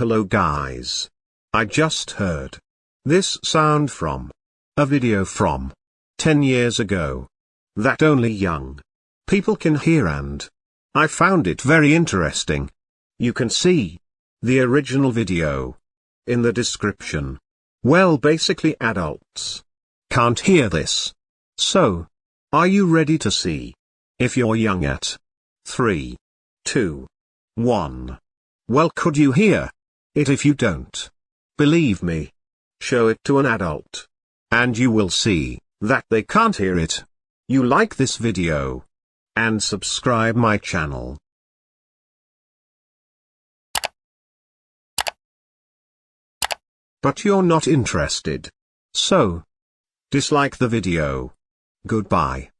Hello guys. I just heard this sound from a video from 10 years ago that only young people can hear, and I found it very interesting. You can see the original video in the description. Well, basically adults can't hear this. So, are you ready to see if you're young at 3, 2, 1? Well, could you hear it? If you don't believe me, show it to an adult, and you will see that they can't hear it. You like this video and subscribe my channel. But you're not interested. So, dislike the video. Goodbye.